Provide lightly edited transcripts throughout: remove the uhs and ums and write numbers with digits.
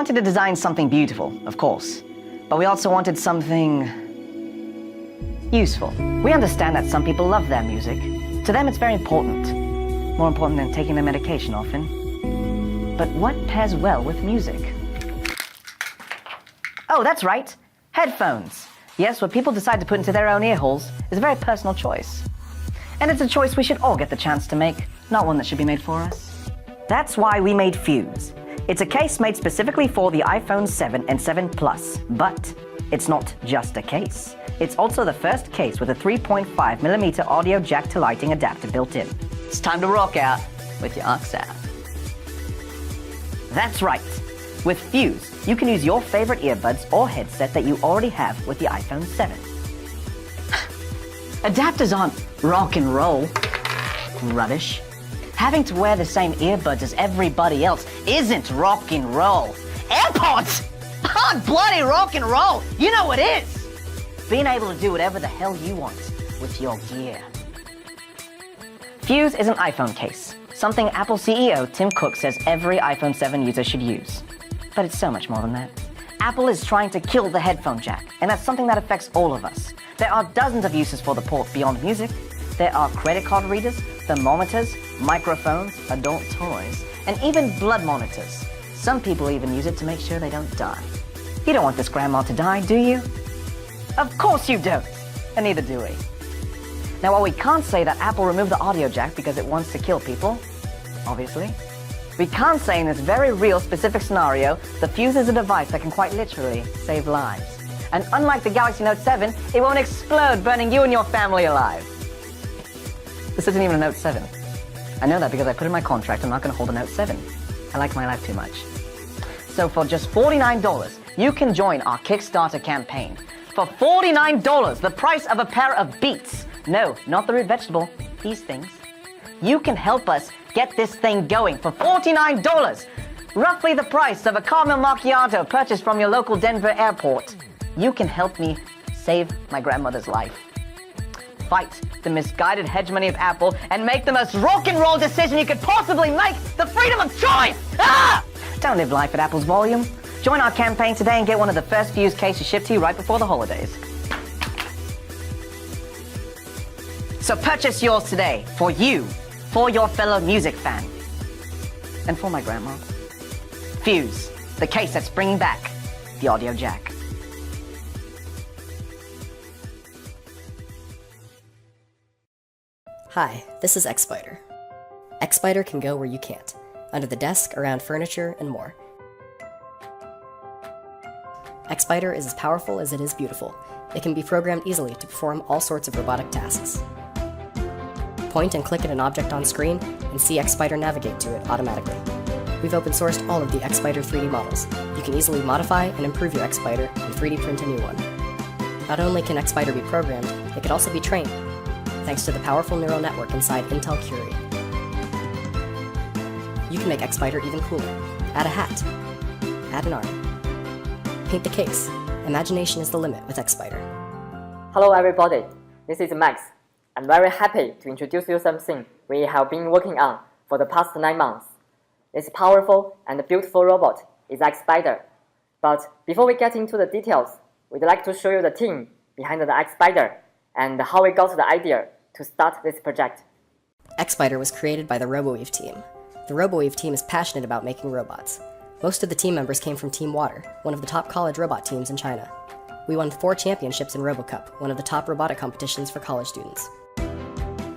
wanted to design something beautiful, of course, but we also wanted something useful. We understand that some people love their music. To them, it's very important. More important than taking their medication often. But what pairs well with music? Oh, that's right. Headphones. Yes, what people decide to put into their own ear holes is a very personal choice. And it's a choice we should all get the chance to make, not one that should be made for us. That's why we made Fuse. It's a case made specifically for the iPhone 7 and 7 Plus, but it's not just a case. It's also the first case with a 3.5mm audio jack to lighting adapter built in. It's time to rock out with your aux app. That's right. With Fuse, you can use your favorite earbuds or headset that you already have with the iPhone 7. Adapters aren't rock and roll. Rubbish. Having to wear the same earbuds as everybody else isn't rock and roll. AirPods aren't bloody rock and roll. You know what is. Being able to do whatever the hell you want with your gear. Fuse is an iPhone case, something Apple CEO Tim Cook says every iPhone 7 user should use. But it's so much more than that. Apple is trying to kill the headphone jack, and that's something that affects all of us. There are dozens of uses for the port beyond music. There are credit card readers, thermometers, microphones, adult toys, and even blood monitors. Some people even use it to make sure they don't die. You don't want this grandma to die, do you? Of course you don't, and neither do we. Now, while we can't say that Apple removed the audio jack because it wants to kill people, obviously, we can't say in this very real specific scenario, the Fuse is a device that can quite literally save lives. And unlike the Galaxy Note 7, it won't explode, burning you and your family alive. This isn't even a Note 7. I know that because I put in my contract I'm not going to hold a Note 7. I like my life too much. So for just $49, you can join our Kickstarter campaign. For $49, the price of a pair of Beats. No, not the root vegetable, these things. You can help us get this thing going for $49. Roughly the price of a caramel macchiato purchased from your local Denver airport. You can help me save my grandmother's life. Fight the misguided hegemony of Apple and make the most rock and roll decision you could possibly make, the freedom of choice! Ah! Don't live life at Apple's volume. Join our campaign today and get one of the first Fuse cases shipped to you right before the holidays. So purchase yours today, for you, for your fellow music fan, and for my grandma. Fuse, the case that's bringing back the audio jack. Hi, this is X-Spider. X-Spider can go where you can't, under the desk, around furniture, and more. X-Spider is as powerful as it is beautiful. It can be programmed easily to perform all sorts of robotic tasks. Point and click at an object on screen, and see X-Spider navigate to it automatically. We've open sourced all of the X-Spider 3D models. You can easily modify and improve your X-Spider and 3D print a new one. Not only can X-Spider be programmed, it can also be trained, thanks to the powerful neural network inside Intel Curie. You can make X-Spider even cooler. Add a hat. Add an arm. Paint the case. Imagination is the limit with X-Spider. Hello everybody, this is Max. I'm very happy to introduce you something we have been working on for the past 9 months. This powerful and beautiful robot is X-Spider. But before we get into the details, we'd like to show you the team behind the X-Spider and how we got the idea to start this project. X-Spider was created by the Reveiws team. The Reveiws team is passionate about making robots. Most of the team members came from Team Water, one of the top college robot teams in China. We won 4 championships in RoboCup, one of the top robotic competitions for college students.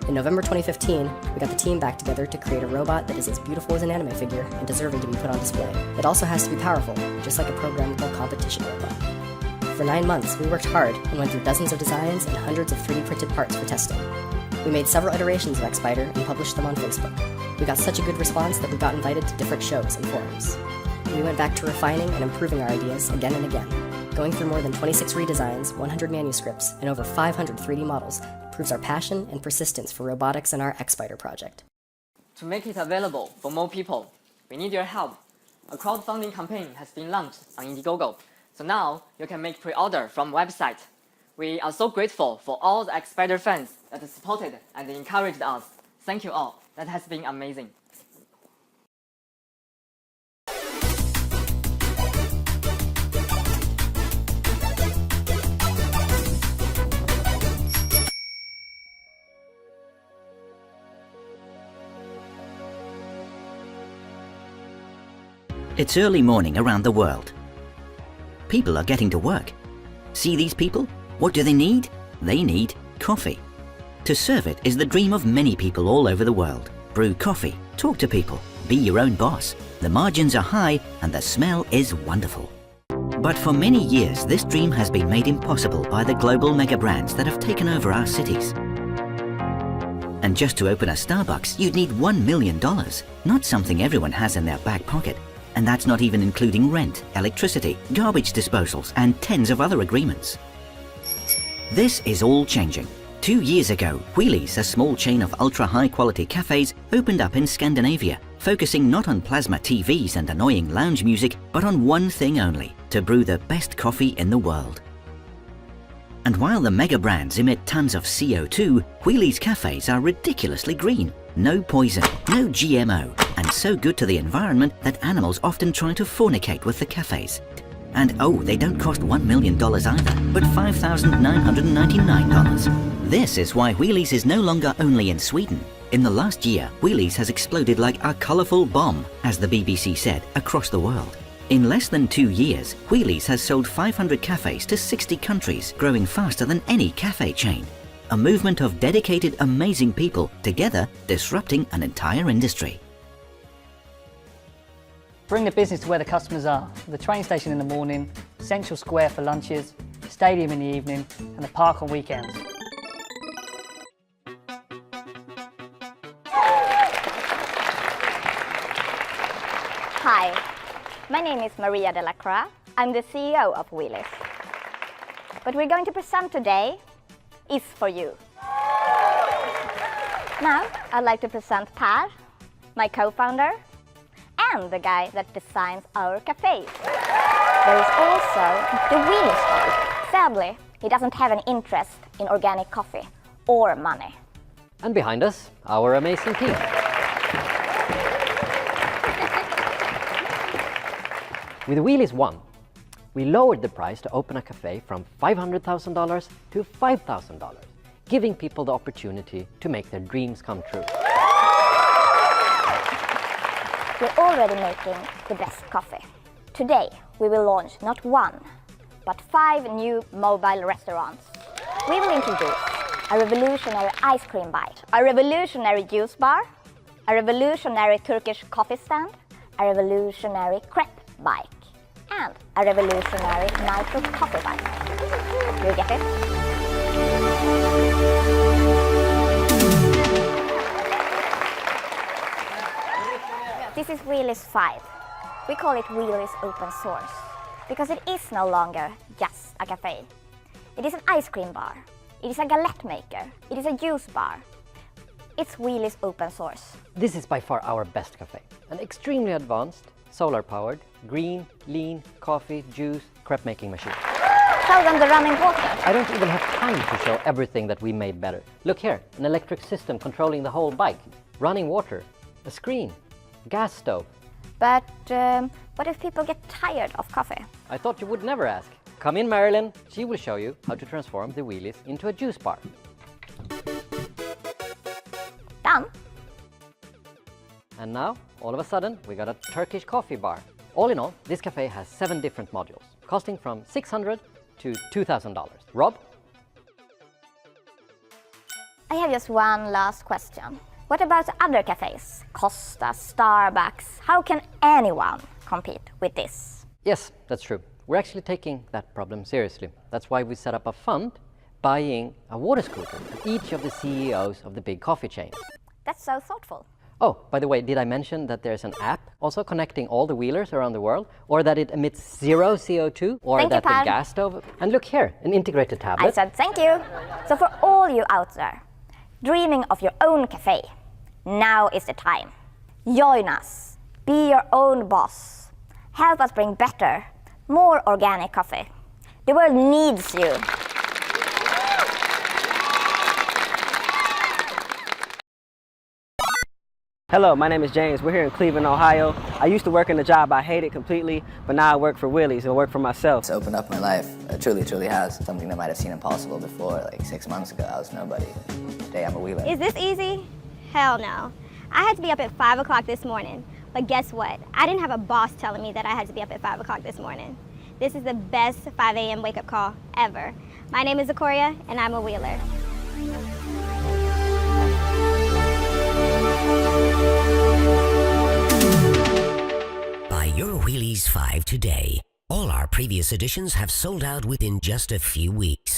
In November 2015, we got the team back together to create a robot that is as beautiful as an anime figure and deserving to be put on display. It also has to be powerful, just like a programmable competition robot. For 9 months, we worked hard and went through dozens of designs and hundreds of 3D printed parts for testing. We made several iterations of X-Spider and published them on Facebook. We got such a good response that we got invited to different shows and forums. We went back to refining and improving our ideas again and again. Going through more than 26 redesigns, 100 manuscripts, and over 500 3D models proves our passion and persistence for robotics in our X-Spider project. To make it available for more people, we need your help. A crowdfunding campaign has been launched on Indiegogo, so now you can make pre-order from website. We are so grateful for all the X-Spider fans that supported and encouraged us. Thank you all. That has been amazing. It's early morning around the world. People are getting to work. See these people? What do they need? They need coffee. To serve it is the dream of many people all over the world. Brew coffee, talk to people, be your own boss. The margins are high and the smell is wonderful. But for many years, this dream has been made impossible by the global mega brands that have taken over our cities. And just to open a Starbucks, you'd need $1 million, not something everyone has in their back pocket. And that's not even including rent, electricity, garbage disposals, and tens of other agreements. This is all changing. 2 years ago, Wheelies, a small chain of ultra-high-quality cafes, opened up in Scandinavia, focusing not on plasma TVs and annoying lounge music, but on one thing only, to brew the best coffee in the world. And while the mega brands emit tons of CO2, Wheelies cafes are ridiculously green. No poison, no GMO, and so good to the environment that animals often try to fornicate with the cafes. And oh, they don't cost $1 million either, but $5,999. This is why Wheelies is no longer only in Sweden. In the last year, Wheelies has exploded like a colourful bomb, as the BBC said, across the world. In less than 2 years, Wheelies has sold 500 cafes to 60 countries, growing faster than any cafe chain. A movement of dedicated, amazing people, together disrupting an entire industry. Bring the business to where the customers are. The train station in the morning, Central Square for lunches, stadium in the evening, and the park on weekends. Hi, my name is Maria de la Croix. I'm the CEO of Wheelies. What we're going to present today is for you. Now, I'd like to present Per, my co-founder, and the guy that designs our cafes. There is also the Wheelies guy. Sadly, he doesn't have an interest in organic coffee or money. And behind us, our amazing team. With Wheelies One, we lowered the price to open a cafe from $500,000 to $5,000, giving people the opportunity to make their dreams come true. We're already making the best coffee. Today, we will launch not 1, but 5 new mobile restaurants. We will introduce a revolutionary ice cream bite, a revolutionary juice bar, a revolutionary Turkish coffee stand, a revolutionary crepe bike, and a revolutionary nitro coffee bike. You get it? This is Wheelies 5. We call it Wheelies Open Source because it is no longer just a cafe. It is an ice cream bar. It is a galette maker. It is a juice bar. It's Wheelies Open Source. This is by far our best cafe. An extremely advanced, solar-powered, green, lean, coffee, juice, crepe making machine. Show them the running water. I don't even have time to show everything that we made better. Look here, an electric system controlling the whole bike, running water, a screen, gas stove. But what if people get tired of coffee? I thought you would never ask. Come in, Marilyn. She will show you how to transform the Wheelies into a juice bar. Done. And now, all of a sudden, we got a Turkish coffee bar. All in all, this cafe has 7 different modules, costing from $600 to $2,000. Rob? I have just one last question. What about other cafes? Costa, Starbucks. How can anyone compete with this? Yes, that's true. We're actually taking that problem seriously. That's why we set up a fund buying a water scooter for each of the CEOs of the big coffee chains. That's so thoughtful. Oh, by the way, did I mention that there's an app also connecting all the wheelers around the world? Or that it emits 0 CO2? Or Thank you, that the Per. gas stove... And look here, an integrated tablet. I said thank you. So for all you out there, dreaming of your own cafe, now is the time. Join us. Be your own boss. Help us bring better, more organic coffee. The world needs you. Hello, my name is James. We're here in Cleveland, Ohio. I used to work in a job I hated completely, but now I work for Wheelies and work for myself. It's opened up my life. It truly, truly has. Something that might have seemed impossible before, like 6 months ago, I was nobody. Today I'm a wheeler. Is this easy? Hell no. I had to be up at 5 o'clock this morning, But guess what? I didn't have a boss telling me that I had to be up at 5 o'clock this morning. This is the best 5 a.m. wake-up call ever. My name is Akoria, and I'm a Wheeler. Buy your Wheelies 5 today. All our previous editions have sold out within just a few weeks.